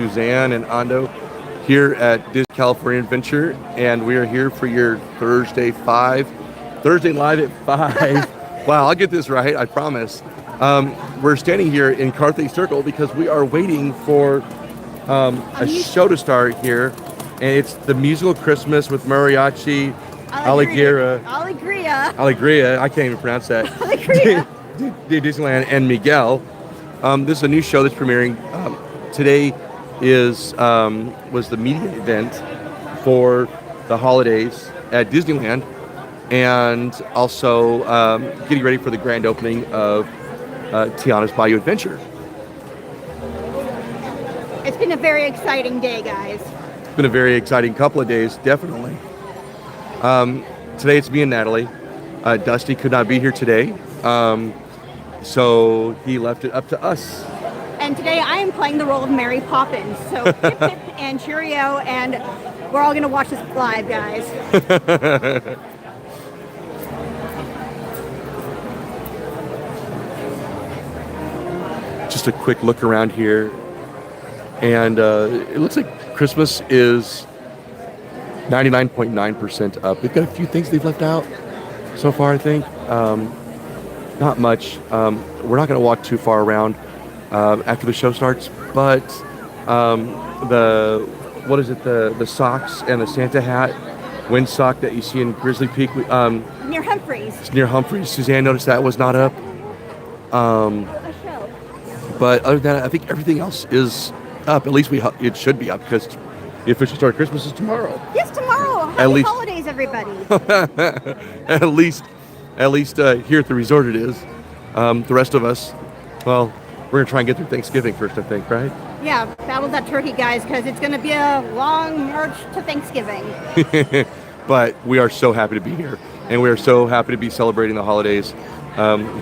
Suzanne and Ando here at Disney California Adventure, and we are here for your Thursday Live at 5. Wow, I'll get this right, I promise. We're standing here in Carthay Circle because we are waiting for a show to start here, and it's the musical Christmas with mariachi, Alegría, I can't even pronounce that. Alegría. Disneyland and Miguel. This is a new show that's premiering. Today was the media event for the holidays at Disneyland, and also getting ready for the grand opening of Tiana's Bayou Adventure. It's been a very exciting day, guys. It's been a very exciting couple of days, definitely. Today it's me and Natalie. Dusty could not be here today, so he left it up to us. And today I am playing the role of Mary Poppins. So hip hip and cheerio, and we're all going to watch this live, guys. Just a quick look around here, and it looks like Christmas is 99.9% up. They've got a few things they've left out so far, I think. Not much. We're not going to walk too far around after the show starts, but the socks and the Santa hat, wind sock that you see in Grizzly Peak, Near Humphreys. it's near Humphreys. Suzanne noticed that was not up. A show. But other than that, I think everything else is up. At least it should be up, because the official start of Christmas is tomorrow. Yes, tomorrow. Happy holidays, everybody. at least here at the resort it is. The rest of us, well, we're going to try and get through Thanksgiving first, I think, right? Yeah, battle that turkey, guys, because it's going to be a long march to Thanksgiving. But we are so happy to be here, and we are so happy to be celebrating the holidays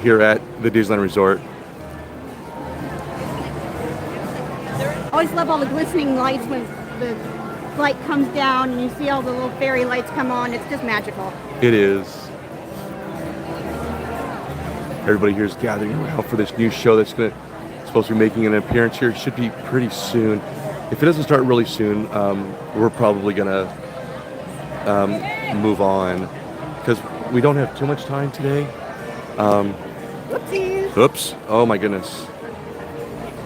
here at the Disneyland Resort. I always love all the glistening lights when the light comes down and you see all the little fairy lights come on. It's just magical. It is. Everybody here is gathering around for this new show that's supposed to be making an appearance here. It should be pretty soon. If it doesn't start really soon, we're probably gonna move on, because we don't have too much time today. Whoopsies. Oops! Oh my goodness!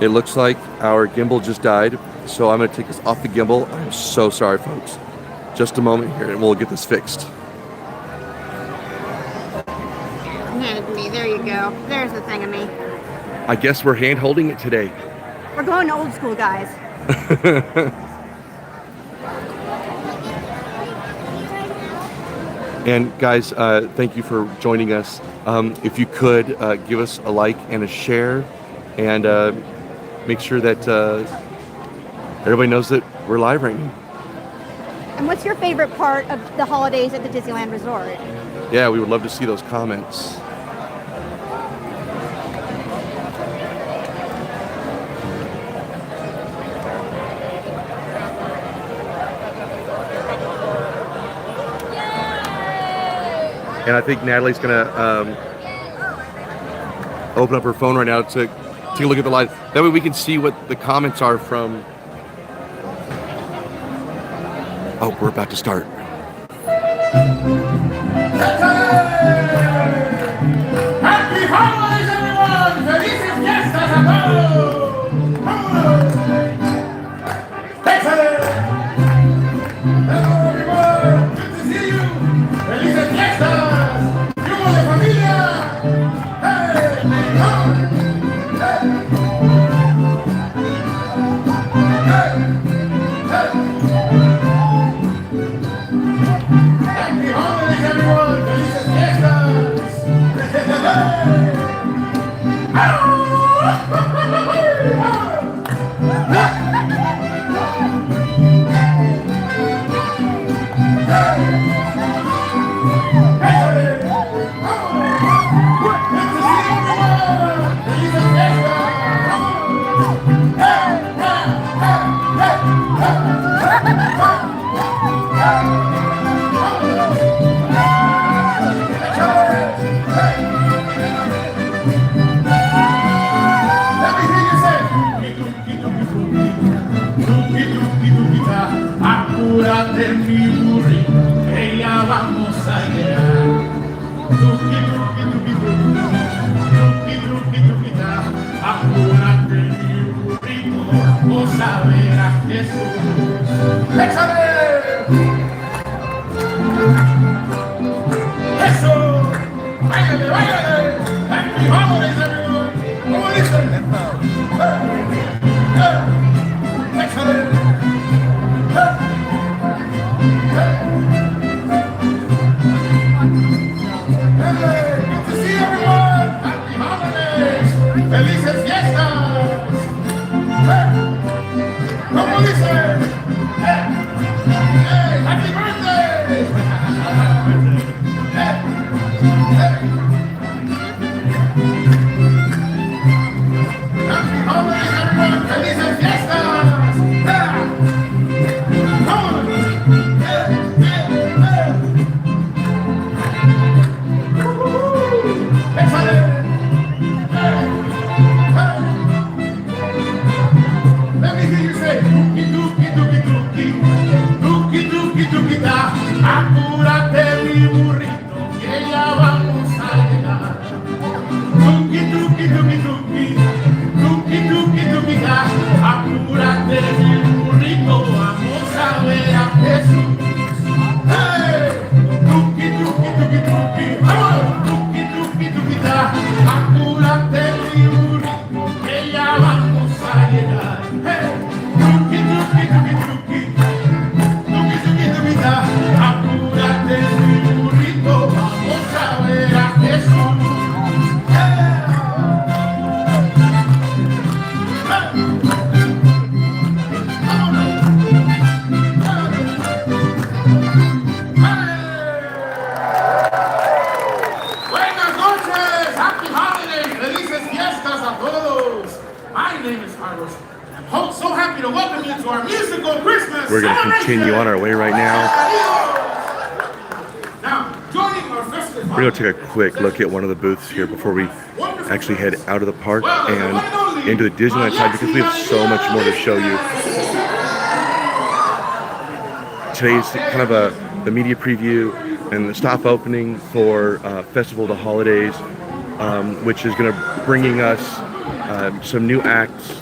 It looks like our gimbal just died, so I'm gonna take this off the gimbal. I'm so sorry, folks. Just a moment here, and we'll get this fixed. Hand it to me. There you go. There's the thing of me. I guess we're hand holding it today. We're going old school, guys. And guys, thank you for joining us. If you could give us a like and a share, and make sure that everybody knows that we're live right now. And what's your favorite part of the holidays at the Disneyland Resort? Yeah, we would love to see those comments. And I think Natalie's gonna open up her phone right now to take a look at the live. That way we can see what the comments are from. Oh, we're about to start. Happy holidays, everyone! Felices fiestas a todos! Excellent! Hello, everyone! Good to see you! Felices fiestas! ¡Viva la familia! Hey! Happy holidays, everyone! Felices tuki, tuki, tukita, apúrate mi burrito, que ya vamos a llegar. Tuki, tuki, tuki, tuki, tuki, tukita, apúrate mi burrito, vamos a ver a Jesús. ¡Échale! ¡Eso! ¡Báilale, báilale! ¡Happy holidays, everyone! ¿Cómo dicen? ¡Échale! Hey, good to see everyone! ¡Happy holidays! ¡Felices fiestas! ¿Cómo dicen? ¡Hey! ¡Happy birthday! ¡Felices fiestas! Let me hear you say, tuki, tuki, tuki, tuki, tuki, tuki, tuki, da. Apúrate mi burrito, que ya vamos a llegar. Tuki, tuki, tuki, tuki, tuki, tuki, tuki, da. Apúrate mi burrito, vamos a ver a Jesús. Hey, tuki, tuki, tuki, tuki, vamos, tuki, tuki, tuki, da. Apúrate mi burrito, que ya vamos a llegar. Hey, tuki, tuki, tuki, tuki, tuki, tuki, tuki, da. Apúrate mi burrito, vamos a ver a Jesús. Buenas noches, happy holidays, felices fiestas a todos. My name is Carlos. I'm so happy to welcome you to our musical Christmas We're going to continue on our way right now. Now, joining our festive We're going to take a quick look at one of the booths here before we actually head out of the park and into the Disneyland side because we have so much more to show you. Today's kind of the media preview and the stop opening for Festival of the Holidays, which is going to bringing us some new acts,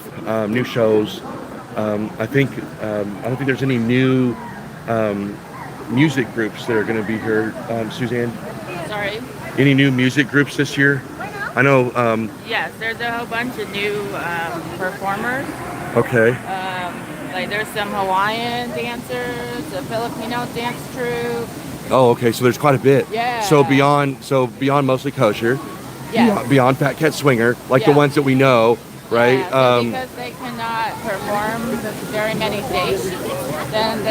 new shows. I don't think there's any new music groups that are going to be here. Suzanne, Sorry. any new music groups this year? I know. Yes, there's a whole bunch of new performers. Okay. Like there's some Hawaiian dancers, a Filipino dance troupe. Oh, okay. So there's quite a bit. Yeah. So beyond mostly kosher. Yeah. Beyond Fat Cat Swinger, like the Yeah. ones that we know, right? Yeah, so because they cannot perform very many days, then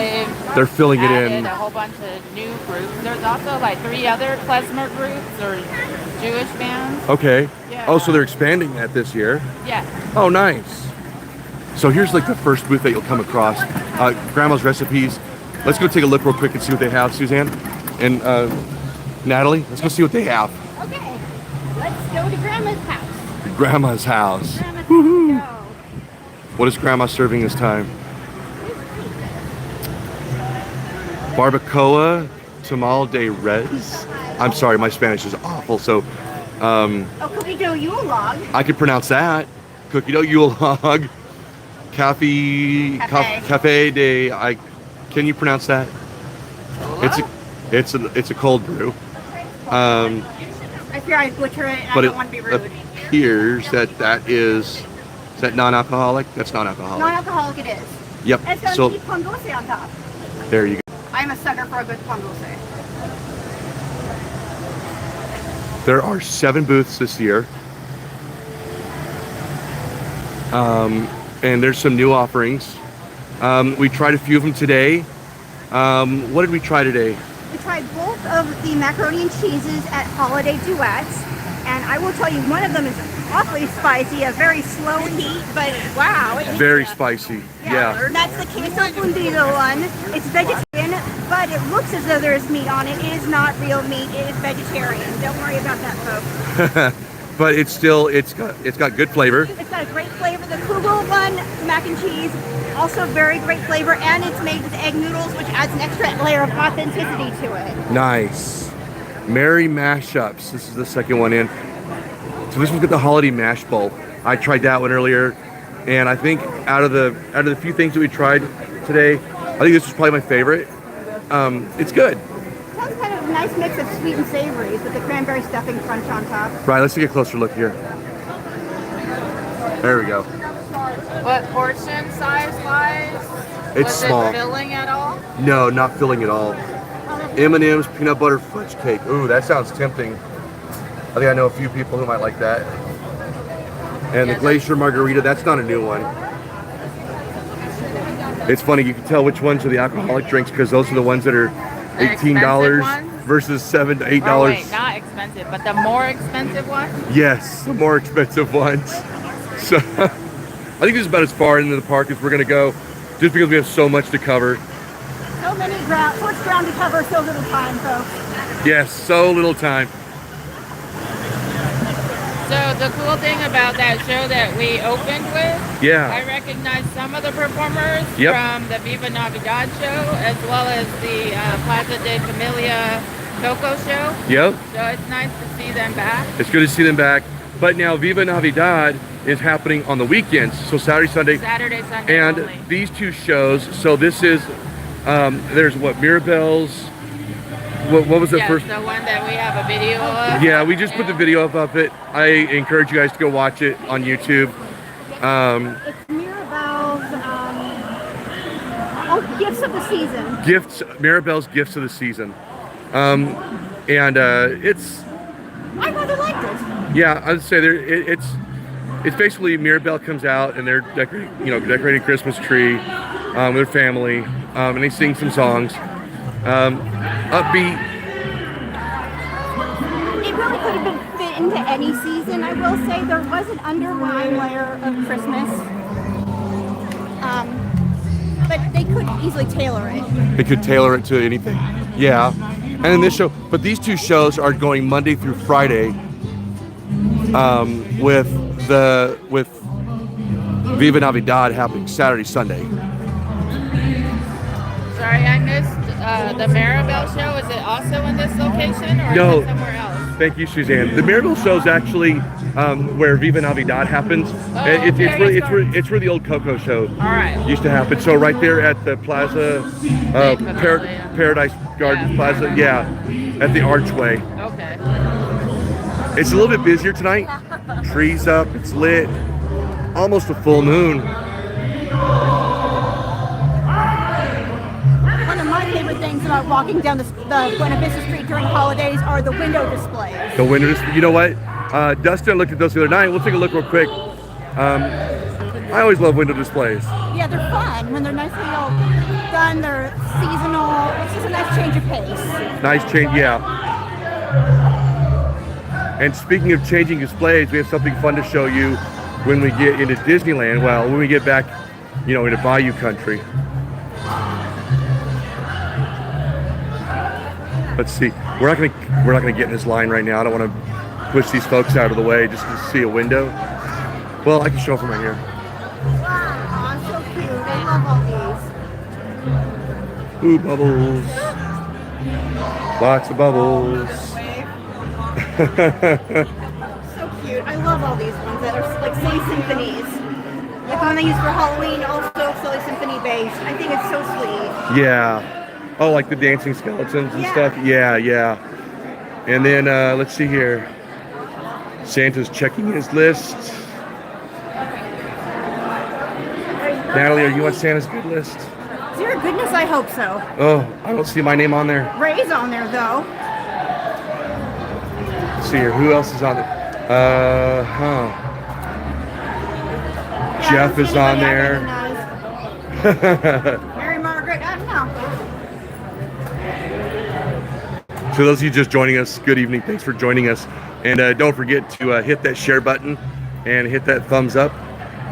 they're filling it added in. a whole bunch of new groups. There's also like 3 other klezmer groups or Jewish bands. Okay. Yeah. Oh, so they're expanding that this year. Yeah. Oh, nice. So here's like the first booth that you'll come across. Grandma's Recipes. Let's go take a look real quick and see what they have, Suzanne. And Natalie, let's go see what they have. Okay, let's go to Grandma's house. Grandma's house. Grandma's Woohoo. house. Go. What is Grandma serving this time? Barbacoa tamal de res. I'm sorry, my Spanish is awful. So Oh, cookie dough Yule log. I could pronounce that. Cookie dough Yule log. Cafe de. Can you pronounce that? It's a cold brew. I fear I butcher it. And But I it don't want to be rude. appears that is that non-alcoholic? That's non-alcoholic. Non-alcoholic it is. Yep. And it's going So to be pan dulce on top. there you go. I'm a sucker for a good pan dulce. There are 7 booths this year. And there's some new offerings. We tried a few of them today. What did we try today? We tried both of the macaroni and cheeses at Holiday Duets, and I will tell you, one of them is awfully spicy, a very slow heat, but wow. Very spicy. Yeah. That's the queso fundido one. It's vegetarian, but it looks as though there's meat on it. It is not real meat. It is vegetarian. Don't worry about that, folks. but it's got good flavor. It's got a great flavor. The Kugel one, mac and cheese, also very great flavor, and it's made with egg noodles, which adds an extra layer of authenticity to it. Nice. Merry Mashups. This is the second one in. So this one's got the holiday mash bowl. I tried that one earlier, and I think out of the few things that we tried today, I think this was probably my favorite. It's good. Sounds kind of a nice mix of sweet and savories with the cranberry stuffing crunch on top. Right, let's take a closer look here. There we go. What portion size-wise? It's Was small. it filling at all? No, not filling at all. M&M's peanut butter fudge cake. Ooh, that sounds tempting. I think I know a few people who might like that. And the glacier margarita, that's not a new one. It's funny, you can tell which ones are the alcoholic drinks because those are the ones that are $18 versus $7 to $8. Oh, wait, not expensive, but the more expensive one? Yes, the more expensive ones. So I think this is about as far into the park as we're gonna go, just because we have so much to cover. So much ground to cover, so little time, folks. Yes, so little time. So the cool thing about that show that we opened with, Yeah. I recognize some of the performers Yep. from the Viva Navidad show, as well as the Plaza de Familia Coco show. Yep, So it's nice to see them back. it's good to see them back. But now Viva Navidad is happening on the weekends, so Saturday, Sunday, Saturday, Sunday and only. these two shows. So this is there's what, Mirabelle's. What was the Yes, first? the one that we have a video of. Yeah, we just put the video up of it. I encourage you guys to go watch it on YouTube. It's Mirabelle's, Gifts of the Season. Mirabelle's Gifts of the Season. It's, I rather liked it. yeah, I'd say it's basically Mirabelle comes out and they're decorating Christmas tree with their family, and they sing some songs. Upbeat. It really could have been fit into any season. I will say there was an underlying layer of Christmas. But they could easily tailor it. They could tailor it to anything. Yeah. And in this show, but these two shows are going Monday through Friday, with Viva Navidad happening Saturday, Sunday. Sorry, I missed the Maribel show. Is it also in this location or No. is it somewhere else? Thank you, Suzanne. The Mirabelle show is actually where Viva Navidad happens. Oh, It's where the old Coco show All right. used to happen. So right there at the Plaza, Paradise Gardens Yeah. Plaza, yeah, at the archway. Okay. It's a little bit busier tonight. Trees up, it's lit, almost a full moon. One of my favorite things about walking down the Buena Vista Street during the holidays are the window displays. The windows, you know what? Dustin looked at those the other night. We'll take a look real quick. I always love window displays. Yeah, they're fun when they're nicely all done. They're seasonal. It's just a nice change of pace. Nice change, yeah. And speaking of changing displays, we have something fun to show you when we get into Disneyland. Well, when we get back, into Bayou country. Let's see. We're not gonna get in this line right now. I don't want to push these folks out of the way just to see a window. Well, I can show from right here. Wow, so cute. I love all these. Ooh, bubbles. Lots of bubbles. So cute. I love all these ones that are like silly symphonies. Like the one they use for Halloween, also silly symphony based. I think it's so sweet. Yeah. Oh, like the dancing skeletons and Yeah. stuff? Yeah. And then, let's see here. Santa's checking his list. Natalie, are you on Santa's good list? Dear goodness, I hope so. Oh, I don't see my name on there. Ray's on there though. Let's see here. Who else is on there? Yeah, I Jeff don't see is on anybody I there. recognize. Mary Margaret, I don't know. To those of you just joining us, good evening. Thanks for joining us. And don't forget to hit that share button and hit that thumbs up.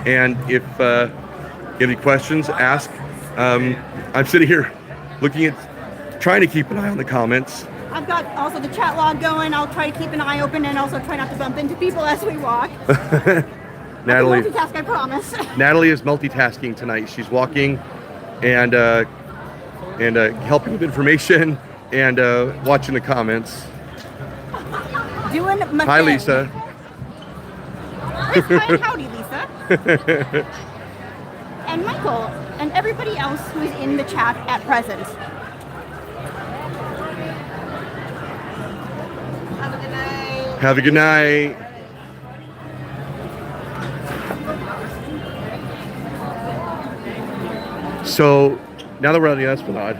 And if you have any questions, ask. I'm sitting here trying to keep an eye on the comments. I've got also the chat log going. I'll try to keep an eye open and also try not to bump into people as we walk. Natalie, I can multitask, I promise. Natalie is multitasking tonight. She's walking and helping with information and watching the comments. Doing my Hi, thing. Lisa. Hi, howdy, Lisa. And Michael, and everybody else who is in the chat at present. Have a good night. Have a good night. So now that we're on the Esplanade,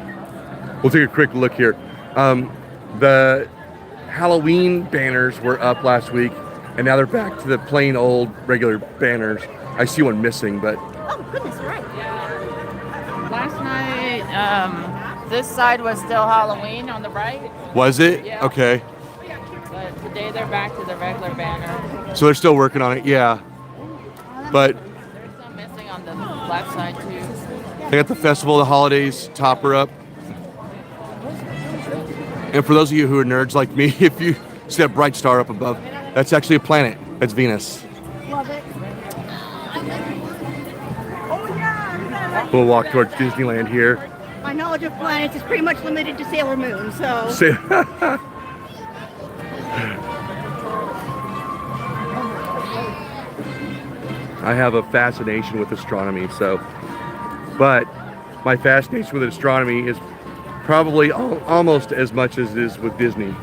we'll take a quick look here. The Halloween banners were up last week, and now they're back to the plain old regular banners. I see one missing, but Oh, goodness, you're right. Last night, this side was still Halloween on the right, was it? Yeah. Okay. but today they're back to the regular banner. So they're still working on it, yeah. But There's some missing on the left side too. they got the Festival of the Holidays topper up. And for those of you who are nerds like me, if you see that bright star up above, that's actually a planet. That's Venus. Love it. Oh, yeah. We'll walk towards Disneyland here. My knowledge of planets is pretty much limited to Sailor Moon, so. I have a fascination with astronomy, but my fascination with astronomy is probably almost as much as it is with Disney.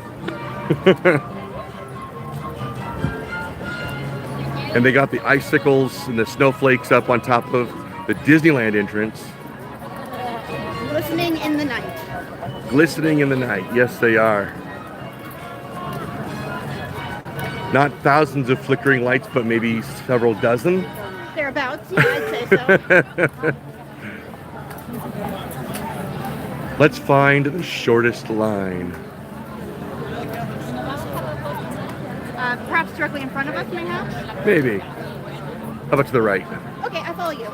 And they got the icicles and the snowflakes up on top of the Disneyland entrance, Glistening in the night. glistening in the night. Yes, they are. Not thousands of flickering lights, but maybe several dozen. Thereabouts, yeah, I'd say so. Let's find the shortest line. Perhaps directly in front of us, maybe? Maybe. How about to the right? Okay, I follow you.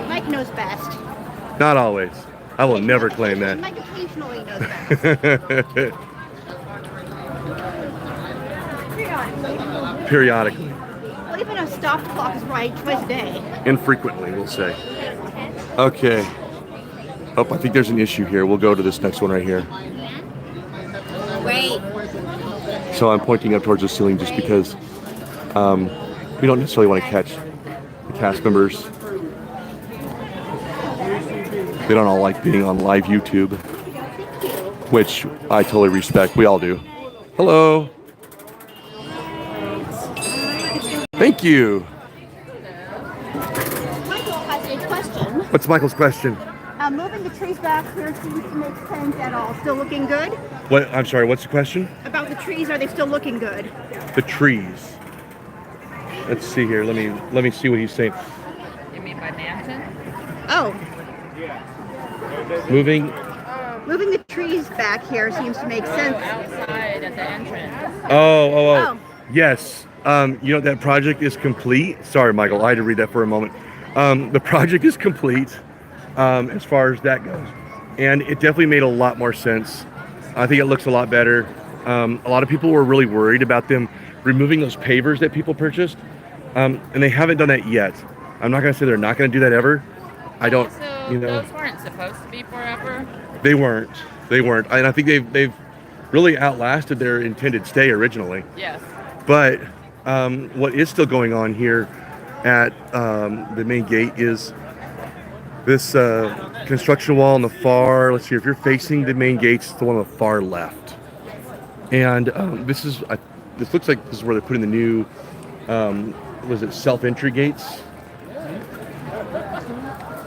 Mike knows best. Not always. I will never claim that. Mike occasionally knows best. Periodically. Periodically. Well, even a stop clock is right twice a day. Infrequently, we'll say. Okay. Oh, I think there's an issue here. We'll go to this next one right here. Wait. So I'm pointing up towards the ceiling just because we don't necessarily want to catch the cast members. They don't all like being on live YouTube, which I totally respect. We all do. Hello. Thank you. Michael has a question. What's Michael's question? Moving the trees back here seems to make sense at all. Still looking good? What? I'm sorry. What's the question? About the trees, are they still looking good? The trees. Let's see here. Let me see what he's saying. You mean by mansion? Oh, Moving. moving the trees back here seems to make sense. Outside at the entrance. Oh. Yes. You know, that project is complete. Sorry, Michael. I had to read that for a moment. The project is complete as far as that goes. And it definitely made a lot more sense. I think it looks a lot better. A lot of people were really worried about them removing those pavers that people purchased. And they haven't done that yet. I'm not going to say they're not going to do that ever. I don't, So you know. those weren't supposed to be forever. They weren't. And I think they've really outlasted their intended stay originally. Yes. But what is still going on here at the main gate is this construction wall on the far, let's see, if you're facing the main gates, it's the one on the far left. And this looks like this is where they're putting the new, was it self-entry gates?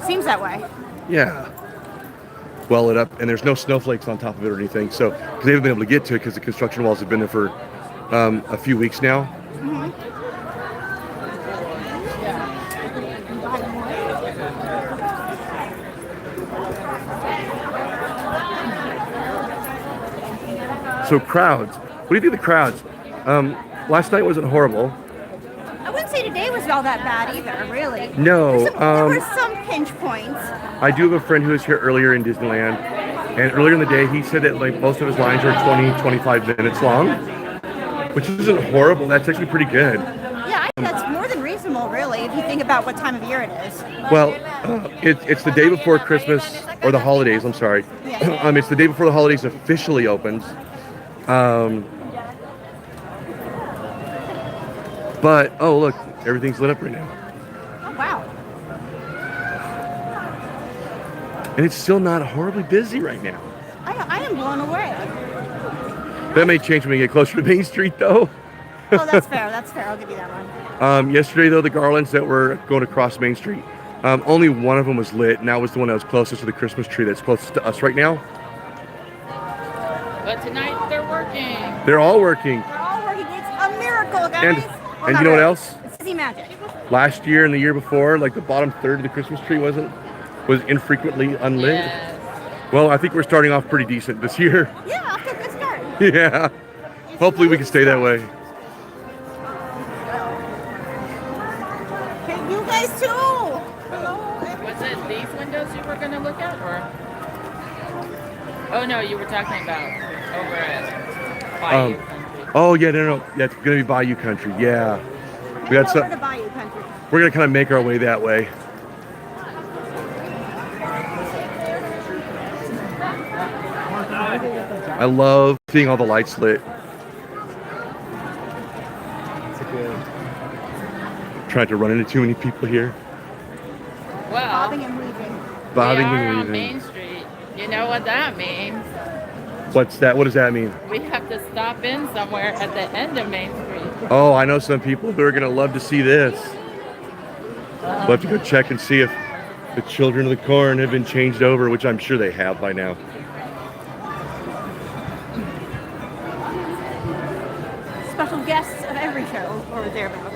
Seems that way. Yeah. Well lit up, and there's no snowflakes on top of it or anything. So, because they haven't been able to get to it because the construction walls have been there for a few weeks now. So crowds. What do you think of the crowds? Last night wasn't horrible. I wouldn't say today was all that bad either, really. No. There were some pinch points. I do have a friend who was here earlier in Disneyland, And earlier in the day, he said that like most of his lines are 20, 25 minutes long, which isn't horrible. That's actually pretty good. Yeah, I think that's more than reasonable, really, if you think about what time of year it is. Well, it's the day before Christmas, or the holidays, I'm sorry. Yeah. It's the day before the holidays officially opens. But, oh look, everything's lit up right now. Oh, wow. And it's still not horribly busy right now. I am blown away. That may change when we get closer to Main Street though. Oh, that's fair. That's fair. I'll give you that one. Yesterday though, the garlands that were going across Main Street, only one of them was lit, and that was the one that was closest to the Christmas tree that's closest to us right now. But tonight they're working. They're all working. They're all working. It's a miracle, guys. And you know what else? It's Disney magic. Last year and the year before, like the bottom third of the Christmas tree was infrequently unlit. Yes. Well, I think we're starting off pretty decent this year. Yeah, off to a good start. Yeah. Hopefully we can stay that way. Hey, you guys too. Hello. Was it these windows you were going to look at, or? Oh no, you were talking about over at Bayou Country. Oh yeah, no, that's gonna be Bayou Country. Yeah, we got some. Over to Bayou Country. We're gonna kind of make our way that way. I love seeing all the lights lit. Trying to run into too many people here. Well, Bobbing and weaving. Bobbing we are and on weaving. Main Street. You know what that means? What's that? What does that mean? We have to stop in somewhere at the end of Main Street. Oh, I know some people who are gonna love to see this. We'll have to go check and see if the Children of the Corn have been changed over, which I'm sure they have by now. Special guests of every show or thereabouts.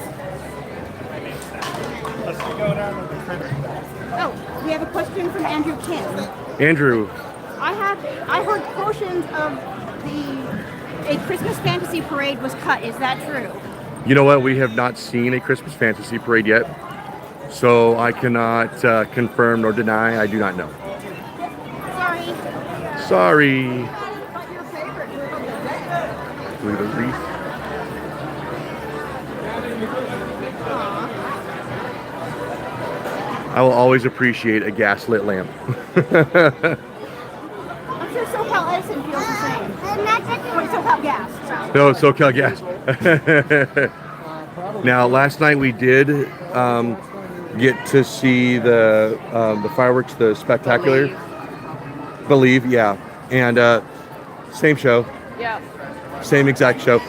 Oh, we have a question from Andrew Kim. Andrew, I heard portions of a Christmas fantasy parade was cut. Is that true? you know what? We have not seen a Christmas fantasy parade yet, so I cannot confirm nor deny. I do not know. Sorry. Sorry. Look at the wreath. I will always appreciate a gaslit lamp. I'm sure SoCal Edison feels the same. Wait, SoCal Gas. No, SoCal Gas. Now, last night we did get to see the fireworks, the spectacular. Believe, yeah. And same show, Yep. same exact show.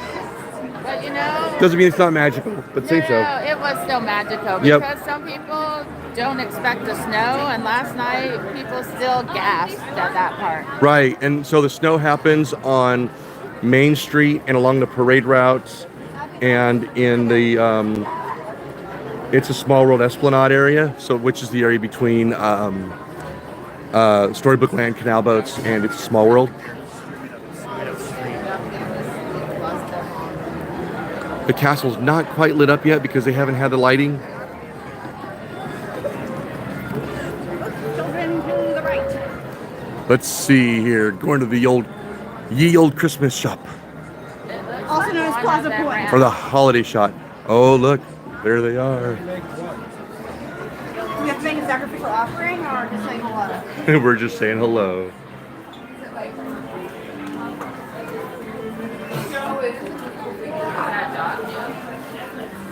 But you know, Doesn't mean it's not magical, but same show. no, it was still magical Yep. because some people don't expect the snow, and last night people still gasped at that part. Right, and so the snow happens on Main Street and along the parade routes, and in the it's a Small World Esplanade area, so which is the area between Storybook Land, Canal Boats, and it's Small World. The castle's not quite lit up yet because they haven't had the lighting. Children to the right. Let's see here, going to the ye old Christmas shop, Also known as Plaza Point. or the holiday shop. Oh look, there they are. Do we have to make a sacrificial offering or just say hello? We're just saying hello.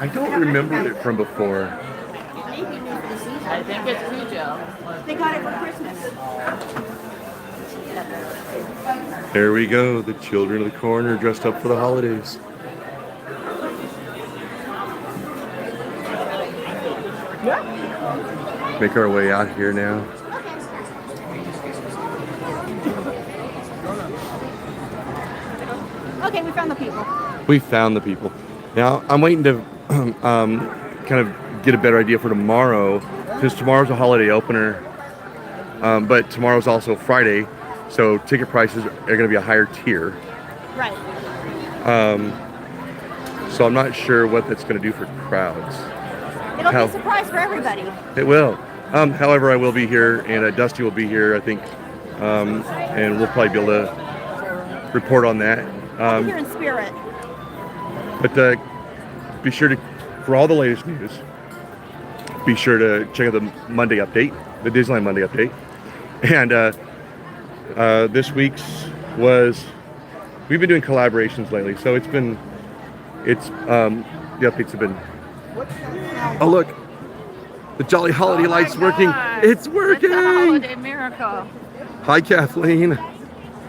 I don't remember it from before. I think it's Cujo. They got it for Christmas. There we go, the Children of the Corn are dressed up for the holidays. Make our way out here now. Okay, we found the people. We found the people. Now, I'm waiting to kind of get a better idea for tomorrow, because tomorrow's a holiday opener, but tomorrow's also Friday, so ticket prices are going to be a higher tier. Right. So I'm not sure what that's going to do for crowds. It'll How- be a surprise for everybody. It will. However, I will be here, and Dusty will be here, I think, and we'll probably be able to report on that. I'll be here in spirit. But be sure to, for all the latest news, be sure to check out the Monday update, the Disneyland Monday update. And this week's was, we've been doing collaborations lately, so the updates have been, oh look, the Jolly Holiday Light's working. God. It's working. It's a holiday miracle. Hi, Kathleen.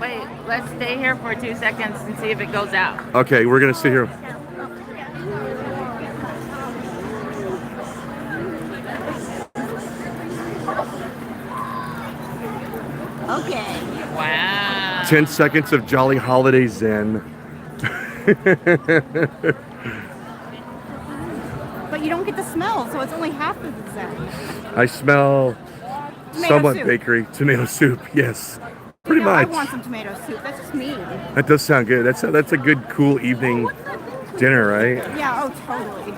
Wait, let's stay here for 2 seconds and see if it goes out. Okay, we're gonna sit here. Okay. Wow. 10 seconds of Jolly Holiday Zen. But you don't get the smell, so it's only half of the zen. I smell Tomato somewhat soup. bakery. Tomato soup, yes. Pretty much. I want some tomato soup. That's just me. That does sound good. That's a good, cool evening dinner, right? Yeah, oh, totally.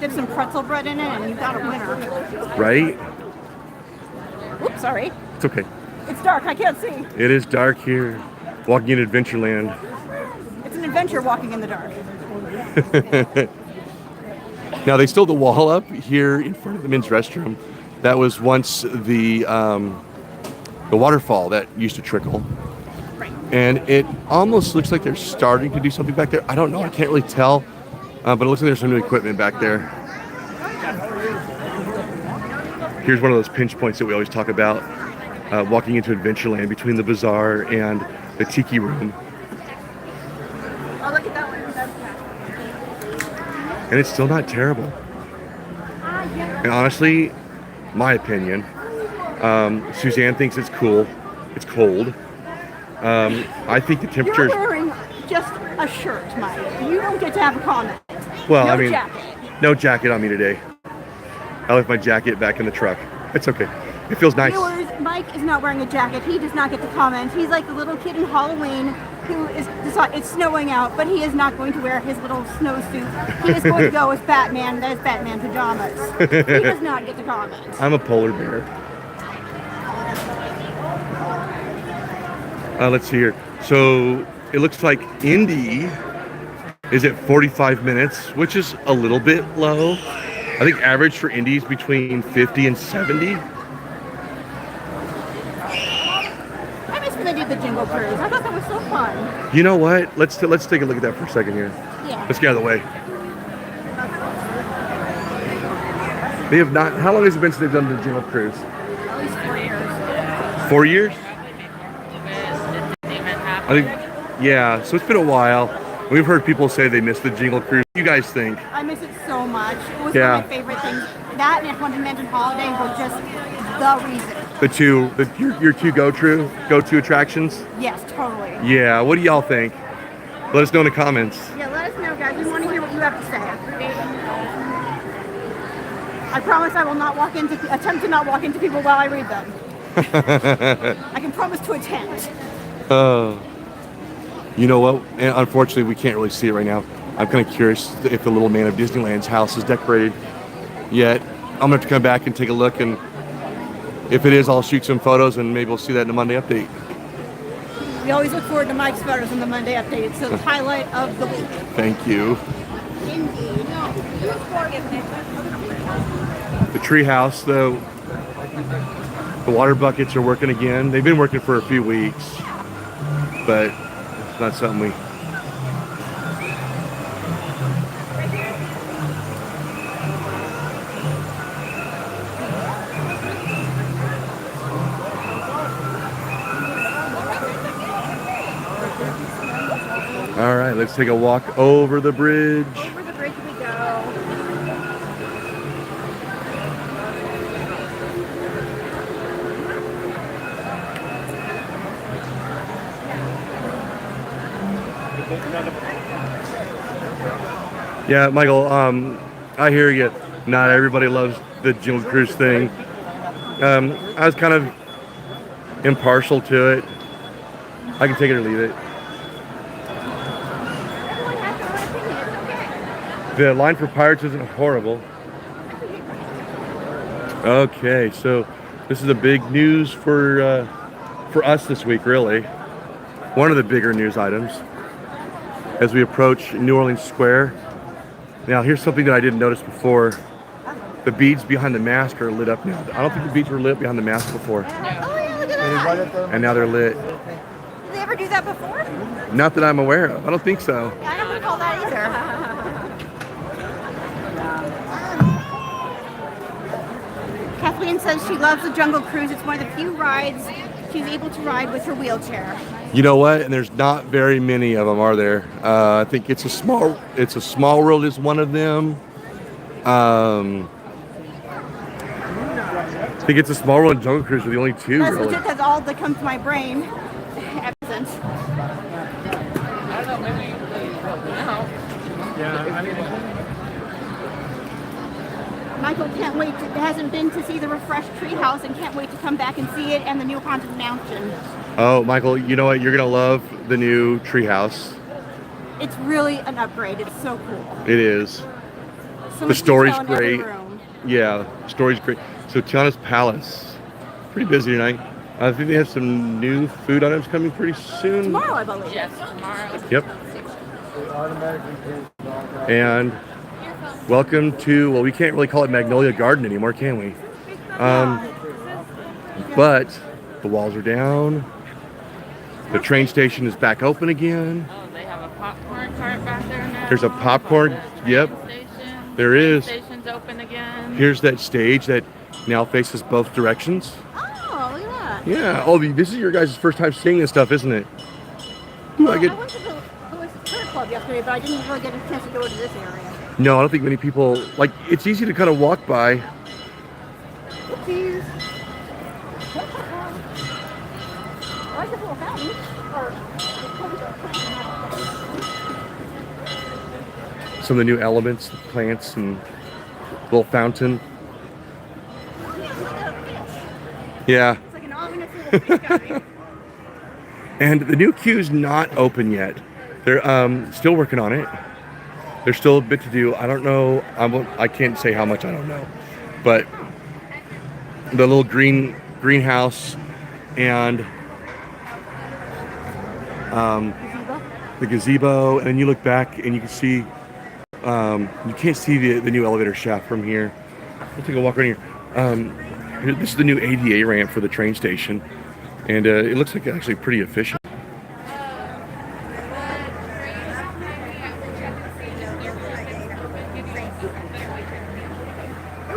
Dip some pretzel bread in it, and you got a winner. Right? Oops, sorry. It's okay. It's dark. I can't see. It is dark here. Walking in Adventureland. It's an adventure walking in the dark. Now they still have the wall up here in front of the men's restroom. That was once the waterfall that used to trickle. Right. And it almost looks like they're starting to do something back there. I don't know. I can't really tell. But it looks like there's some new equipment back there. Here's one of those pinch points that we always talk about. Walking into Adventureland between the bazaar and the tiki room. Oh, look at that one. And it's still not terrible. And honestly, my opinion, Suzanne thinks it's cool. It's cold. I think the temperatures. You're wearing just a shirt, Mike. You don't get to have a comment. Well, No I mean, jacket. no jacket on me today. I left my jacket back in the truck. It's okay. It feels nice. Viewers, Mike is not wearing a jacket. He does not get to comment. He's like the little kid in Halloween who is it's snowing out, but he is not going to wear his little snowsuit. He is going to go as Batman. That is Batman pajamas. He does not get to comment. I'm a polar bear. Let's see here. So it looks like Indy is at 45 minutes, which is a little bit low. I think average for Indy is between 50 and 70. I miss when they did the Jingle Cruise. I thought that was so fun. You know what? Let's take a look at that for a second here. Yeah. Let's get out of the way. They have not. How long has it been since they've done the Jingle Cruise? At least 4 years. 4 years? It didn't even happen. I think. Yeah. So it's been a while. We've heard people say they miss the Jingle Cruise. What do you guys think? I miss it so much. It was Yeah. one of my favorite things. That and Haunted Mansion Holiday were just the reason. Your two go-to attractions? Yes, totally. Yeah. What do y'all think? Let us know in the comments. Yeah, let us know, guys. We want to hear what you have to say. I promise I will not attempt to not walk into people while I read them. I can promise to attempt. You know what? And unfortunately, we can't really see it right now. I'm kind of curious if the little man of Disneyland's house is decorated yet. I'm gonna have to come back and take a look, and if it is, I'll shoot some photos, and maybe we'll see that in the Monday update. We always look forward to Mike's photos in the Monday update. It's the highlight of the week. Thank you. Indeed. The tree house, the water buckets are working again. They've been working for a few weeks, but it's not something we. All right, let's take a walk over the bridge. Over the bridge we go. Yeah, Michael, I hear you. Not everybody loves the Jingle Cruise thing. I was kind of impartial to it. I can take it or leave it. Everyone has their own opinion. It's okay. The line for Pirates isn't horrible. Okay, so This is the big news for us this week, really. One of the bigger news items as we approach New Orleans Square. Now, here's something that I didn't notice before. The beads behind the mask are lit up now. I don't think the beads were lit behind the mask before. Oh yeah, look at that. And now they're lit. Did they ever do that before? Not that I'm aware of. I don't think so. Yeah, I don't recall that either. Kathleen says she loves the Jungle Cruise. It's one of the few rides she's able to ride with her wheelchair. You know what? And there's not very many of them, are there? I think it's a small world is one of them. I think it's a small world and Jungle Cruise are the only two. That's really. legit. That's all that comes to my brain. Ever since. I don't know, maybe now. Michael can't wait. Hasn't been to see the refreshed treehouse and can't wait to come back and see it and the new haunted mansion. Oh, Michael, you know what? You're gonna love the new treehouse. It's really an upgrade. It's so cool. It is. So The much story's detail in every great. room. Yeah, the story's great. So Tiana's Palace, pretty busy tonight. I think they have some new food items coming pretty soon. Tomorrow, I believe. Yes, tomorrow. Yep. And welcome to, well, we can't really call it Magnolia Garden anymore, can we? But the walls are down. The train station is back open again. Oh, they have a popcorn cart back there now. There's a popcorn, yep, Station. there is. Station's open again. Here's that stage that now faces both directions. Oh, look at that. Yeah, oh, this is your guys' first time seeing this stuff, isn't it? Ooh, Well, I went to the Turf Club yesterday, but I didn't really get a chance to go to this area. No, I don't think many people, like, it's easy to kind of walk by. Oopsies. I like this little fountain. Some of the new elements, the plants and little fountain. Yeah. It's like an ominous little fish guy. And the new queue's not open yet. They're still working on it. There's still a bit to do. I don't know. I can't say how much I don't know. But the little greenhouse and the gazebo, and then you look back and you can see you can't see the new elevator shaft from here. We'll take a walk around here. This is the new ADA ramp for the train station, and it looks like actually pretty efficient.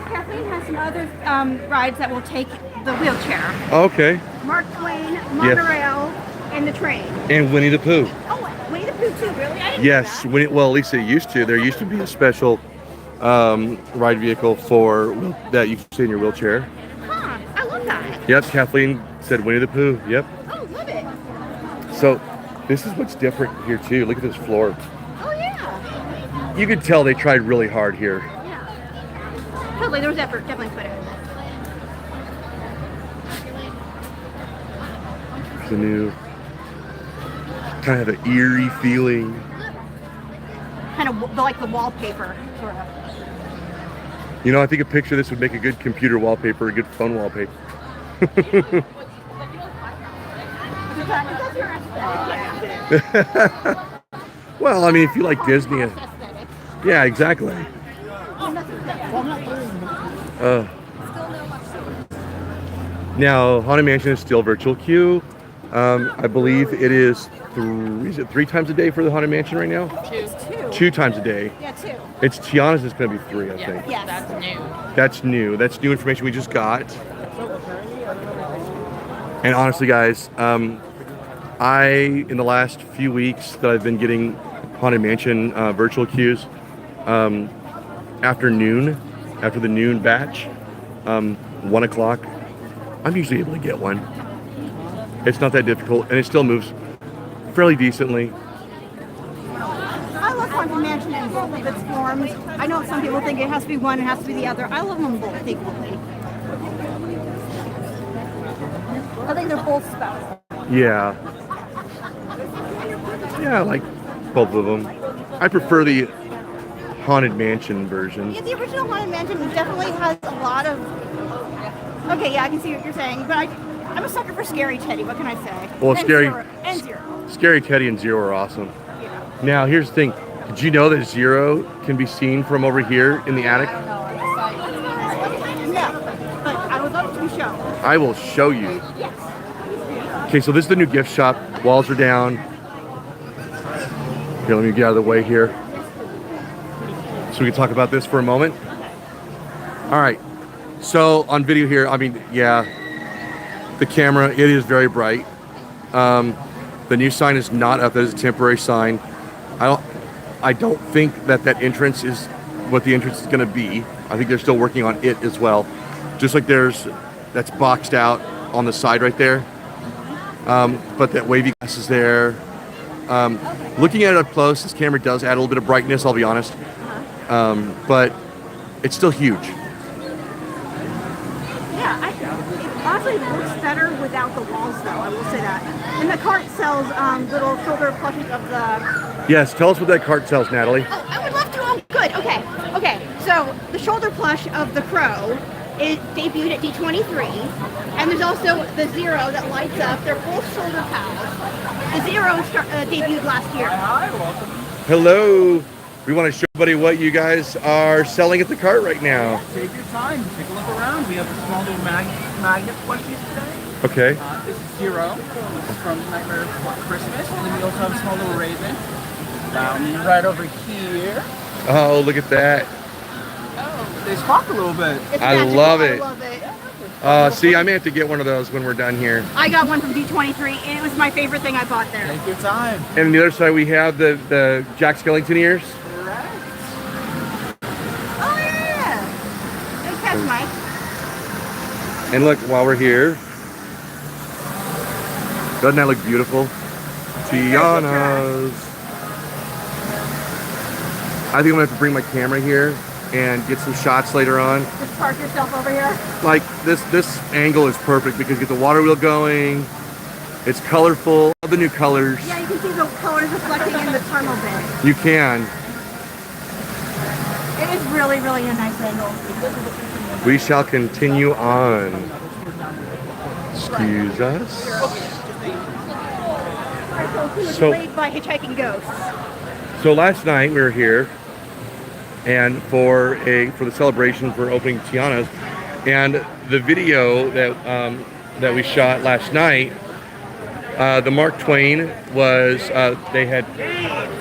Kathleen has some other rides that will take the wheelchair. Okay. Mark Twain, monorail, and the train. And Winnie the Pooh. Oh, Winnie the Pooh too, really? I didn't Yes, know that. well, at least it used to. There used to be a special ride vehicle that you can sit in your wheelchair. Huh, I love that. Yep, Kathleen said Winnie the Pooh. Yep. Oh, love it. So this is what's different here too. Look at this floor. Oh, yeah. You could tell they tried really hard here. Yeah. Totally, there was effort. Definitely put it. The new kind of an eerie feeling. Kind of like the wallpaper, sort of. You know, I think a picture of this would make a good computer wallpaper, a good phone wallpaper. Well, I mean, if you like Disney, yeah, exactly. Now, Haunted Mansion is still virtual queue. I believe it is three times a day for the Haunted Mansion right now? Two. 2 times a day. Yeah, 2. It's Tiana's is going to be 3, I Yeah, think. Yes. that's new. That's new. That's new information we just got. And honestly, guys, in the last few weeks that I've been getting Haunted Mansion virtual queues, after the noon batch, 1 o'clock, I'm usually able to get one. It's not that difficult, and it still moves fairly decently. I love Haunted Mansion in both of its forms. I know some people think it has to be one, it has to be the other. I love them both equally. I think they're both special. Yeah. Yeah, I like both of them. I prefer the Haunted Mansion version. Yeah, the original Haunted Mansion definitely has a lot of Okay, yeah, I can see what you're saying, but I'm a sucker for Scary Teddy. What can I say? Well, And Scary- Zero, and Zero. Scary Teddy and Zero are awesome. Yeah. Now, here's the thing. Did you know that Zero can be seen from over here in the attic? No, but I would love to be shown. I will show you. Yes. Okay, so this is the new gift shop. Walls are down. Here, let me get out of the way here. So we can talk about this for a moment. All right. So on video here, I mean, yeah, the camera, it is very bright. The new sign is not up. That is a temporary sign. I don't think that entrance is what the entrance is going to be. I think they're still working on it as well. Just like that's boxed out on the side right there. But that wavy glass is there. Looking at it up close, this camera does add a little bit of brightness, I'll be honest. But it's still huge. Yeah, it honestly looks better without the walls, though. I will say that. And the cart sells little shoulder plushies of the. Yes, tell us what that cart sells, Natalie. Oh, I would love to. Oh, good. Okay. So the shoulder plush of the crow is debuted at D23, and there's also the Zero that lights up. They're both shoulder pals. The Zero debuted last year. Hello. We want to show everybody what you guys are selling at the cart right now. Take your time, take a look around. We have a small little magnet plushies today. Okay. This is Zero from Nightmare Before Christmas. And then we also have a small little raven. Right over here. Oh, look at that. Oh, they spark a little bit. It's I magical. love it. I love it. See, I may have to get one of those when we're done here. I got one from D23, and it was my favorite thing I bought there. Take your time. And on the other side, we have the Jack Skellington ears. Oh yeah! Good catch, Mike. And look, while we're here, doesn't that look beautiful? Tiana's. I think I'm gonna have to bring my camera here and get some shots later on. Just park yourself over here. Like this angle is perfect because you get the water wheel going. It's colorful. All the new colors. Yeah, you can see the colors reflecting in the tunnel bit. You can. It is really, really a nice angle. We shall continue on. Excuse us. Who was So- played by Hitchhiking Ghosts. So last night we were here, and for the celebration for opening Tiana's, and the video that we shot last night, the Mark Twain was they had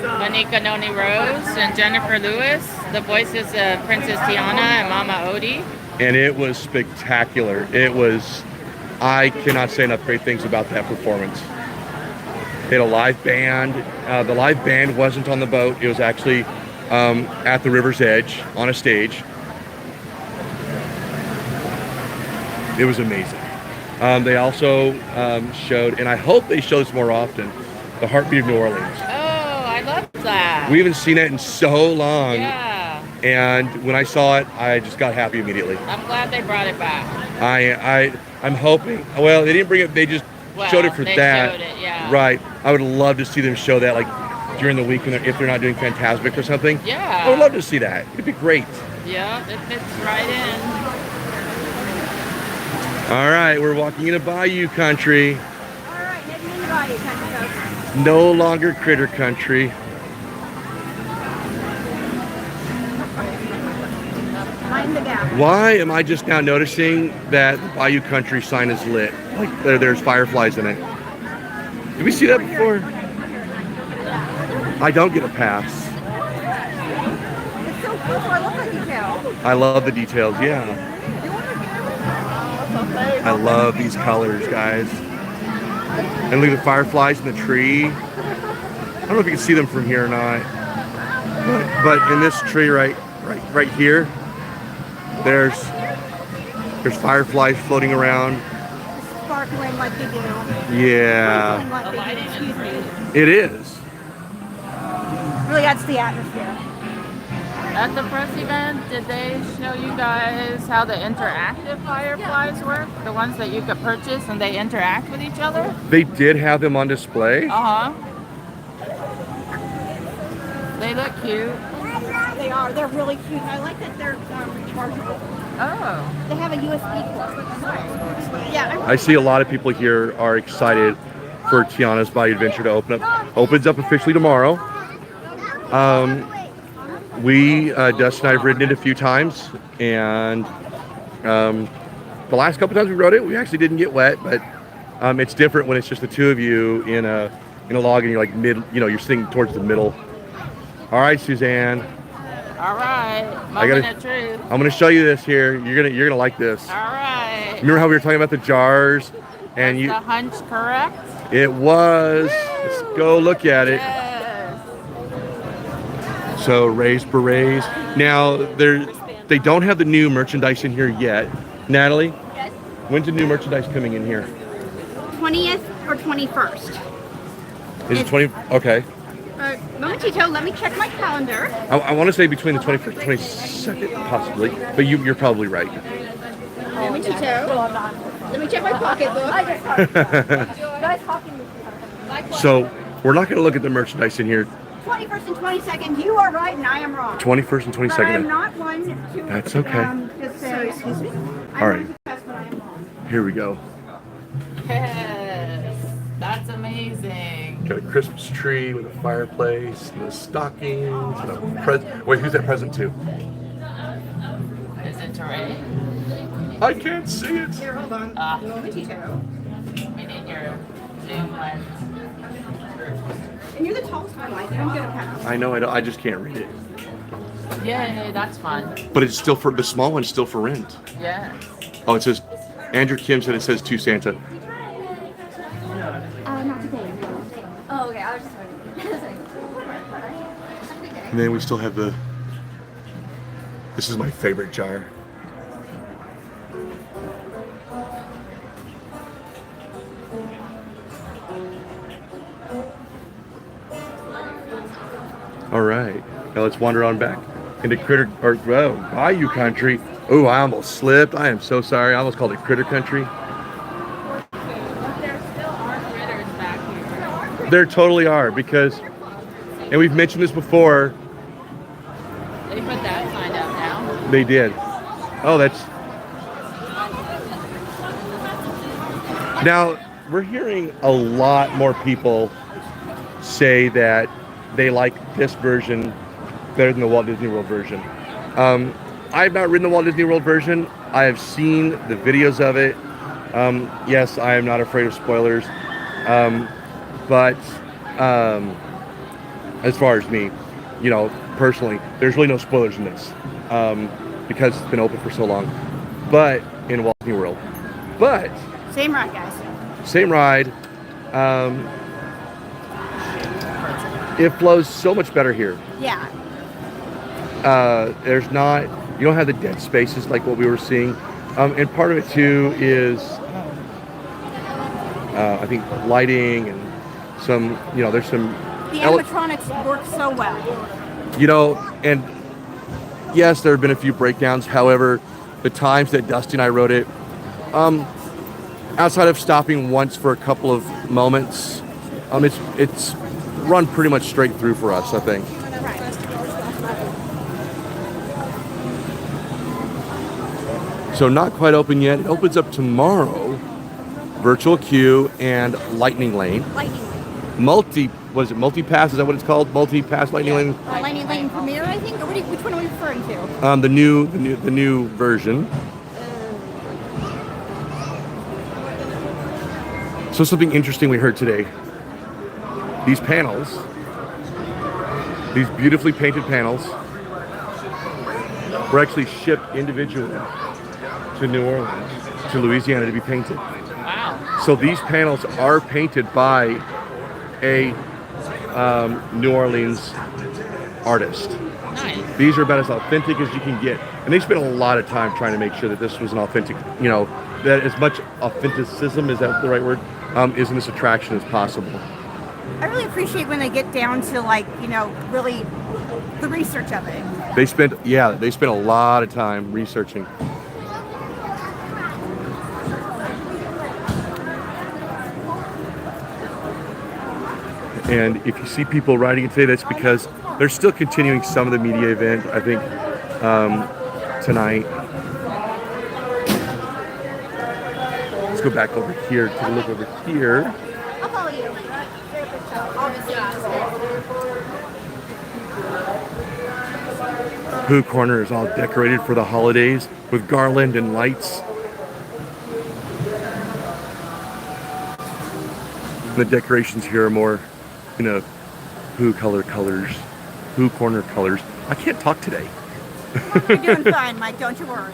Monica Noni Rose and Jennifer Lewis, the voices of Princess Tiana and Mama Odie. and it was spectacular. I cannot say enough great things about that performance. They had a live band. The live band wasn't on the boat. It was actually at the river's edge on a stage. It was amazing. They also showed, and I hope they show this more often, the Heartbeat of New Orleans. Oh, I love that. We haven't seen it in so long. Yeah. And when I saw it, I just got happy immediately. I'm glad they brought it back. I'm hoping. Well, they didn't bring it. They just showed it for they that. showed it, yeah. Right. I would love to see them show that, like during the week if they're not doing Fantasmic or something. Yeah. I would love to see that. It'd be great. Yeah, it fits right in. All right, we're walking into Bayou country. All right, heading into Bayou country, folks. No longer critter country. Mind the gap. Why am I just now noticing that the Bayou country sign is lit? Like there's fireflies in it. Did we see that before? I don't get a pass. It's so cool. I love that detail. I love the details, yeah. I love these colors, guys. And look at the fireflies in the tree. I don't know if you can see them from here or not. But in this tree right here, there's fireflies floating around. Sparkling like they do. Yeah, Twinkling like they do. Excuse me. it is. Really adds to the atmosphere. At the press event, did they show you guys how the interactive fireflies work? The ones that you could purchase and they interact with each other? They did have them on display. Uh-huh. They look cute. They are. They're really cute. I like that they're rechargeable. Oh. They have a USB port. Yeah. I see a lot of people here are excited for Tiana's Bayou Adventure to open up. Opens up officially tomorrow. Dustin and I have ridden it a few times, and the last couple times we rode it, we actually didn't get wet, but it's different when it's just the two of you in a log and you're like you're sitting towards the middle. All right, Suzanne. All right. Moment of truth. I'm gonna show you this here. You're gonna like this. All right. Remember how we were talking about the jars? And Was the hunch correct? It was. Let's go look at it. Yes. So raised berets. Now they don't have the new merchandise in here yet. Natalie, Yes. when's the new merchandise coming in here? 20th or 21st. Is it 20? Okay. Momentito, let me check my calendar. I want to say between the 21st and 22nd, possibly. But you're probably right. Momentito. Let me check my pocketbook. So we're not going to look at the merchandise in here. 21st and 22nd, you are right and I am wrong. 21st and 22nd. But I am not one to That's okay. just say, excuse me. All right. That's what I am wrong. Here we go. Yes. That's amazing. Got a Christmas tree with a fireplace, and the stockings, and a present. Wait, who's that present to? Is it Teray? I can't see it. Here, hold on. Momentito. We need your zoom lens. And you're the tallest one, Mike. You don't get a pass. I know. I just can't read it. Yay, that's fun. But it's still for the small one's still for rent. Yes. Oh, it says. Andrew Kim said it says to Santa. Not today. Oh, okay. I was just wondering. And then we still have the. This is my favorite jar. All right, now let's wander on back into Bayou country. Oh, I almost slipped. I am so sorry. I almost called it critter country. There still are critters back here. There totally are, because, and we've mentioned this before. They put that sign up now. They did. Oh, that's. Now, we're hearing a lot more people say that they like this version better than the Walt Disney World version. I have not ridden the Walt Disney World version. I have seen the videos of it. Yes, I am not afraid of spoilers. But as far as me, personally, there's really no spoilers in this because it's been open for so long. But in Walt Disney World. But Same ride, guys. same ride. It flows so much better here. Yeah. There's not, you don't have the dead spaces like what we were seeing. And part of it too is, I think lighting and some, there's some. The animatronics work so well. And yes, there have been a few breakdowns. However, the times that Dusty and I rode it, outside of stopping once for a couple of moments, it's run pretty much straight through for us, I think. So not quite open yet. It opens up tomorrow. Virtual queue and lightning lane. Multi-pass? Is that what it's called? Multi-pass lightning lane? Lightning Lane Premiere, I think. Or which one are we referring to? The new version. So something interesting we heard today. These panels, these beautifully painted panels, were actually shipped individually to New Orleans, to Louisiana to be painted. Wow. So these panels are painted by a New Orleans artist. Nice. These are about as authentic as you can get. And they spent a lot of time trying to make sure that this was an authentic, that as much authenticism, is that the right word, is in this attraction as possible. I really appreciate when they get down to really the research of it. They spent a lot of time researching. And if you see people riding it today, that's because they're still continuing some of the media event, I think, tonight. go back over here. Take a look over here. I'll follow you. Obviously. Pooh Corner is all decorated for the holidays with garland and lights. The decorations here are more, Pooh colors, Pooh Corner colors. I can't talk today. You're doing fine, Mike. Don't you worry.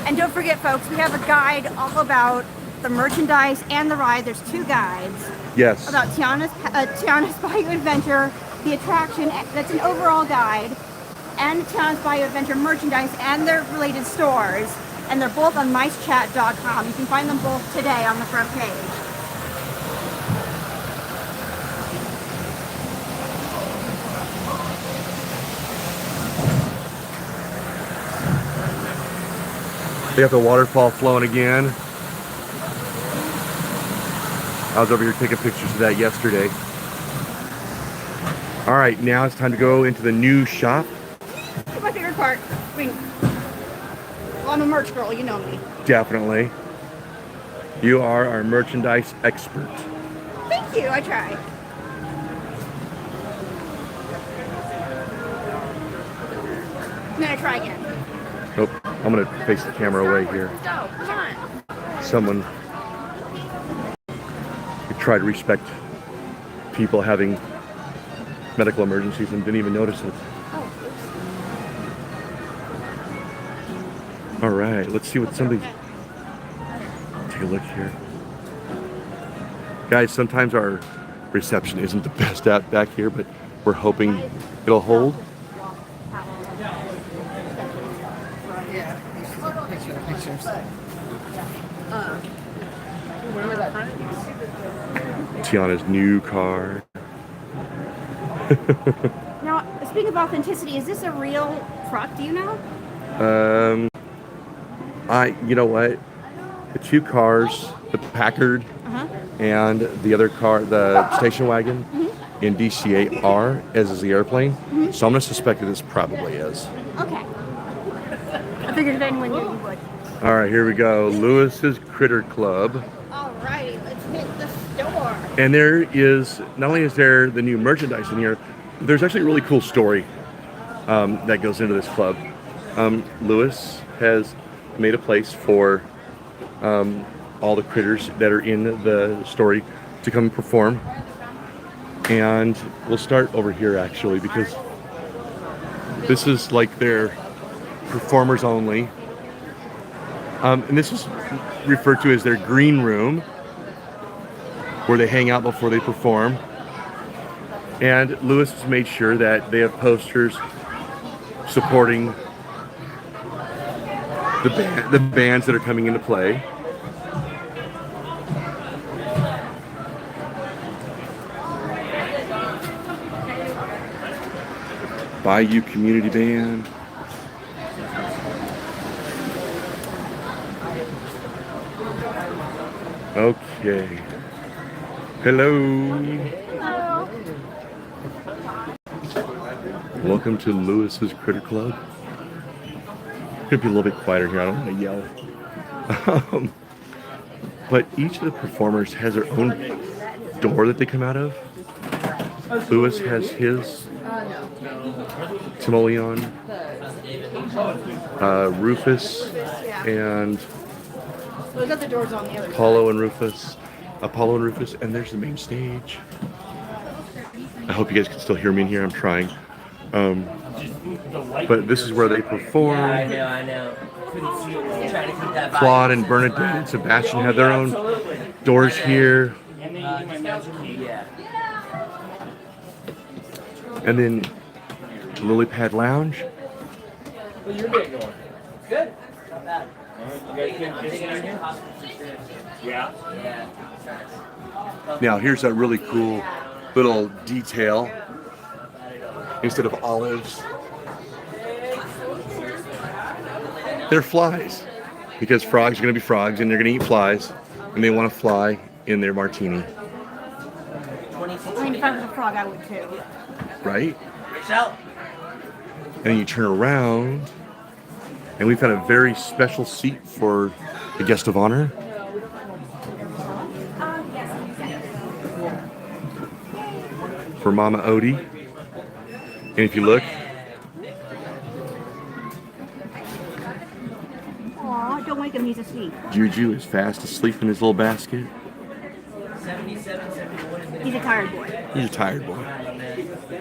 And don't forget, folks, we have a guide all about the merchandise and the ride. There's 2 guides. Yes. About Tiana's Bayou Adventure, the attraction. That's an overall guide, and Tiana's Bayou Adventure merchandise and their related stores. And they're both on MiceChat.com. You can find them both today on the front page. They got the waterfall flowing again. I was over here taking pictures of that yesterday. All right, now it's time to go into the new shop. My favorite part. Well, I'm a merch girl, you know me. Definitely. You are our merchandise expert. Thank you, I try. And then I try again. Nope, I'm gonna face the camera away here. Let's go, come on. Someone tried to respect people having medical emergencies and didn't even notice it. All right, let's see what somebody. Take a look here, guys. Sometimes our reception isn't the best out back here, but we're hoping it'll hold. Tiana's new car. Now, speaking of authenticity, is this a real truck? Do you know? You know what? The 2 cars, the Packard and the other car, the station wagon in DCA are, as is the airplane. So I'm gonna suspect that this probably is. Okay. I figured if anyone knew, you would. All right, here we go. Lewis's Critter Club. Alrighty, let's hit the store. And there is, not only is there the new merchandise in here, there's actually a really cool story that goes into this club. Lewis has made a place for all the critters that are in the story to come perform. And we'll start over here actually, because this is like their performers only. And this is referred to as their green room, where they hang out before they perform. And Lewis has made sure that they have posters supporting the bands that are coming into play. Bayou Community Band. Okay. Hello. Hello. Welcome to Lewis's Critter Club. Could be a little bit quieter here. I don't want to yell. But each of the performers has their own door that they come out of. Lewis has his. Timoleon, Rufus, and We got the doors on the other Apollo and Rufus, and there's the main stage. I hope you guys can still hear me in here. I'm trying. But this is where they perform. Yeah, I know. Trying to keep that vibe. Claude and Bernadette and Sebastian have their own doors here. Yeah. And then Lily Pad Lounge. What's your day going? Good. Not bad. You guys been fishing in here? Yeah. Yeah. Now here's a really cool little detail. Instead of olives, they're flies. Because frogs are going to be frogs and they're going to eat flies. And they want to fly in their martini. I mean, if I was a frog, I would too. Right? Fish out. And then you turn around And we've got a very special seat for the guest of honor. For Mama Odie. And if you look, Aw, don't wake him, he's asleep. Juju is fast asleep in his little basket. He's a tired boy. He's a tired boy.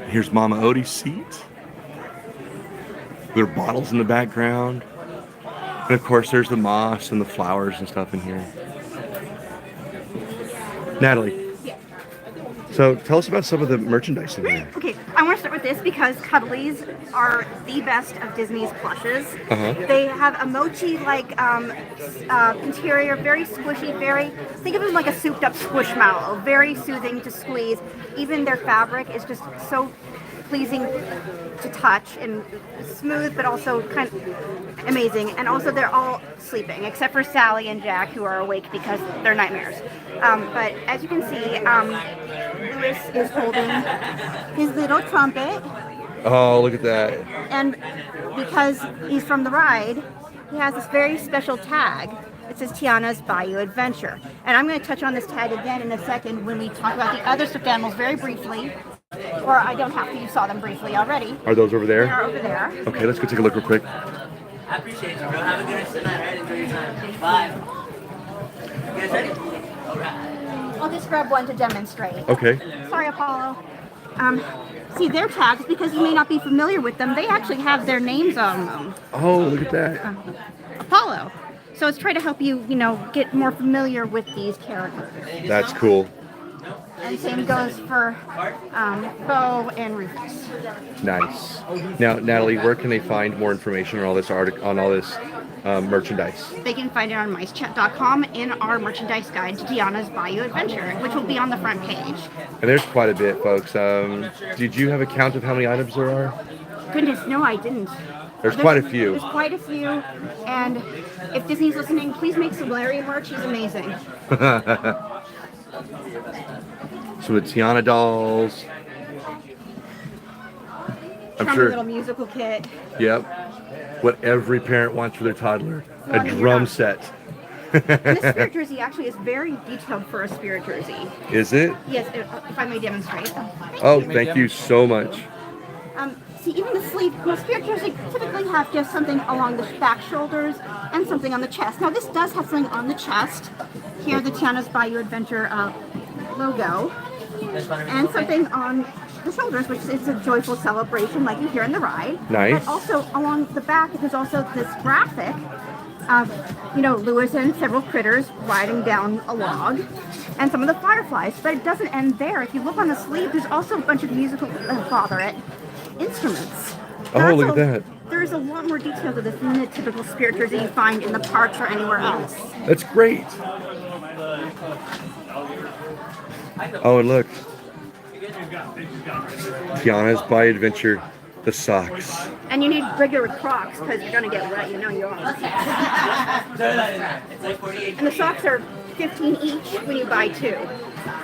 Here's Mama Odie's seat. There are bottles in the background. And of course, there's the moss and the flowers and stuff in here. Natalie. Yeah. So tell us about some of the merchandise in here. Okay, I want to start with this because Cuddlies are the best of Disney's plushes. Uh-huh. They have a mochi-like interior, very squishy, think of them like a souped-up squishmallow, very soothing to squeeze. Even their fabric is just so pleasing to touch and smooth, but also kind of amazing. And also they're all sleeping, except for Sally and Jack, who are awake because they're nightmares. But as you can see, Louis is holding his little trumpet. Oh, look at that. And because he's from the ride, he has this very special tag. It says Tiana's Bayou Adventure. And I'm going to touch on this tag again in a second when we talk about the other stuffed animals very briefly. Or I don't have to, you saw them briefly already. Are those over there? They are over there. Okay, let's go take a look real quick. I appreciate you, bro. Have a good rest of the night. All right, enjoy your time. Bye. You guys ready? All right. I'll just grab one to demonstrate. Okay. Sorry, Apollo. See, their tags, because you may not be familiar with them, they actually have their names on them. Oh, look at that. Apollo. So it's trying to help you, get more familiar with these characters. That's cool. And same goes for Bo and Rufus. Nice. Now, Natalie, where can they find more information on all this merchandise? They can find it on MiceChat.com in our merchandise guide to Tiana's Bayou Adventure, which will be on the front page. And there's quite a bit, folks. Did you have a count of how many items there are? Goodness, no, I didn't. There's quite a few. There's quite a few, and if Disney's listening, please make some Larry merch. He's amazing. Some of the Tiana dolls. I'm From sure. a little musical kit. Yep. What every parent wants for their toddler. Well, A drum set. And the spirit jersey actually is very detailed for a spirit jersey. Is it? Yes, if I may demonstrate. Oh, thank you so much. See, even the sleeve, spirit jersey typically have just something along the back shoulders and something on the chest. Now this does have something on the chest. Here, the Tiana's Bayou Adventure logo. And something on the shoulders, which is a joyful celebration like you hear in the ride. Nice. But also along the back, there's also this graphic of, Louis and several critters riding down a log and some of the fireflies. But it doesn't end there. If you look on the sleeve, there's also a bunch of musical, instruments. Oh, look at that. There's a lot more detail to this than the typical spirit jersey you find in the parks or anywhere else. That's great. Oh, and look. Tiana's Bayou Adventure, the socks. And you need regular Crocs because you're going to get wet, you are. And the socks are $15 each when you buy two.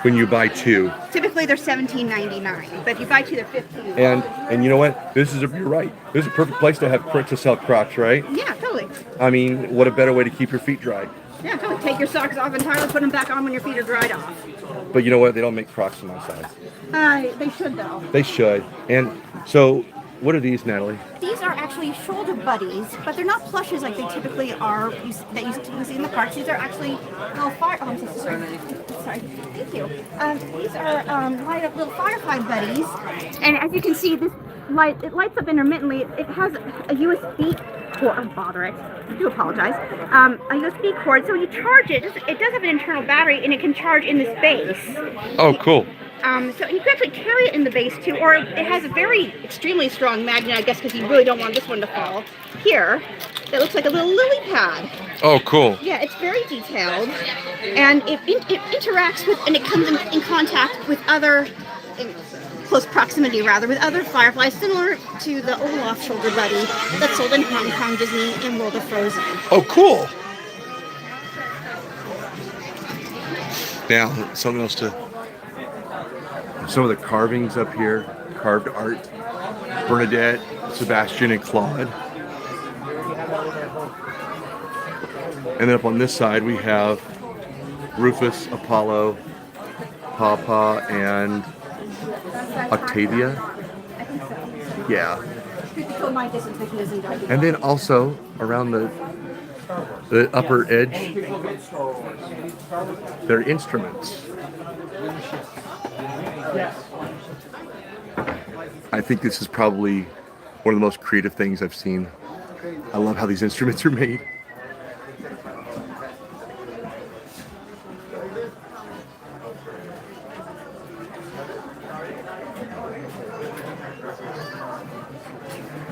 When you buy two. Typically they're $17.99, but if you buy two, they're $15. And you know what? You're right. This is a perfect place to sell Crocs, right? Yeah, totally. I mean, what a better way to keep your feet dry. Yeah, totally. Take your socks off entirely, put them back on when your feet are dried off. But you know what? They don't make Crocs in my size. They should though. They should. And so, what are these, Natalie? These are actually shoulder buddies, but they're not plushes like they typically are that you typically see in the parks. These are actually little fire. Oh, I'm so sorry. Sorry. Thank you. These are light up little firefly buddies, and as you can see, it lights up intermittently. It has a USB cord. Oh, bother it. I do apologize. A USB cord. So when you charge it, it does have an internal battery, and it can charge in this base. Oh, cool. So you can actually carry it in the base too, or it has a very extremely strong magnet, I guess, because you really don't want this one to fall. Here, that looks like a little lily pad. Oh, cool. Yeah, it's very detailed, and it interacts with, and it comes in contact with other, in close proximity rather, with other fireflies, similar to the Olaf shoulder buddy that's sold in Hong Kong Disney and World of Frozen. Oh, cool. Now, something else to... Some of the carvings up here, carved art, Bernadette, Sebastian, and Claude. And then up on this side we have Rufus, Apollo, Pawpaw, and Octavia. I think so. Yeah. Could control my distance, but he doesn't die. And then also around the upper edge, they're instruments. I think this is probably one of the most creative things I've seen. I love how these instruments are made.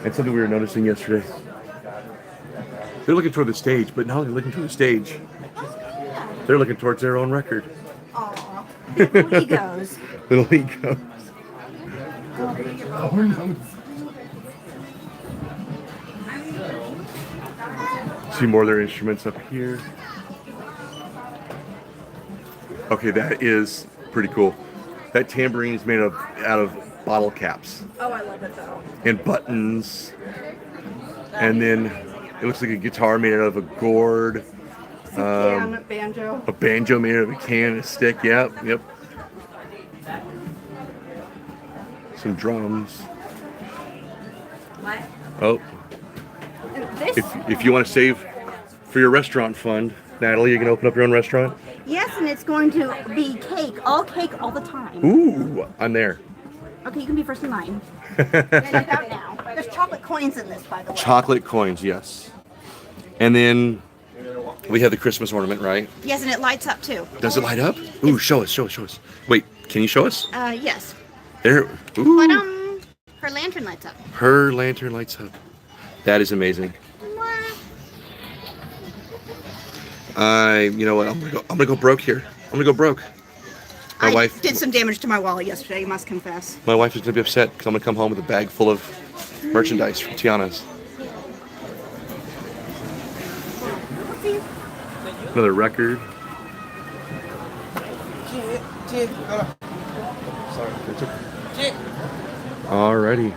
And something we were noticing yesterday. They're looking toward the stage, but not only looking toward the stage, they're looking towards their own record. Aw. Little egos. Little egos. See more of their instruments up here. Okay, that is pretty cool. That tambourine is made out of bottle caps. Oh, I love it though. And buttons. And then it looks like a guitar made out of a gourd. Can, banjo. A banjo made out of a can and a stick. Yep. Some drums. What? Oh. This? If you want to save for your restaurant fund, Natalie, you can open up your own restaurant? Yes, and it's going to be cake all the time. Ooh, I'm there. Okay, you can be first in line. Now. There's chocolate coins in this, by the way. Chocolate coins, yes. And then we have the Christmas ornament, right? Yes, and it lights up too. Does it light up? Ooh, show us. Wait, can you show us? Yes. There. Ooh. But her lantern lights up. Her lantern lights up. That is amazing. You know what? I'm gonna go broke here. I'm gonna go broke. My wife did some damage to my wallet yesterday, you must confess. My wife is gonna be upset because I'm gonna come home with a bag full of merchandise from Tiana's. Another record. Alrighty.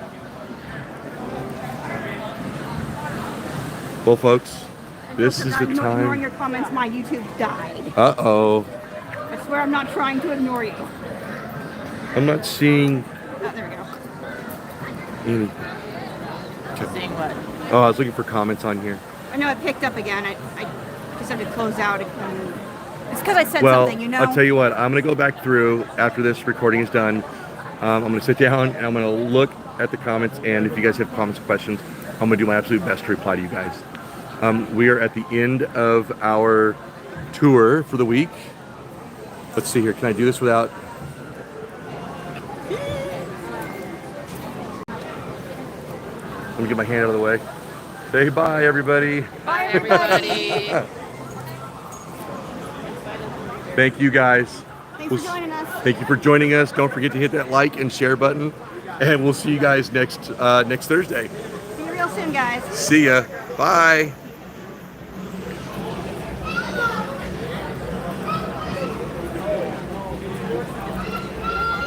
Well, folks, this is the Ignoring time. your comments, my YouTube died. Uh-oh. I swear I'm not trying to ignore you. I'm not seeing Oh, there we go. any. Seeing what? Oh, I was looking for comments on here. I know it picked up again. I just had to close out. It's because I said Well, something, you know? I'll tell you what. I'm going to go back through after this recording is done. I'm going to sit down and I'm going to look at the comments. And if you guys have comments or questions, I'm going to do my absolute best to reply to you guys. We are at the end of our tour for the week. Let's see here. Can I do this without... Let me get my hand out of the way. Say bye, everybody. Bye, everybody. Thank you, guys. Thanks for joining us. Thank you for joining us. Don't forget to hit that like and share button. And we'll see you guys next Thursday. See you real soon, guys. See ya. Bye.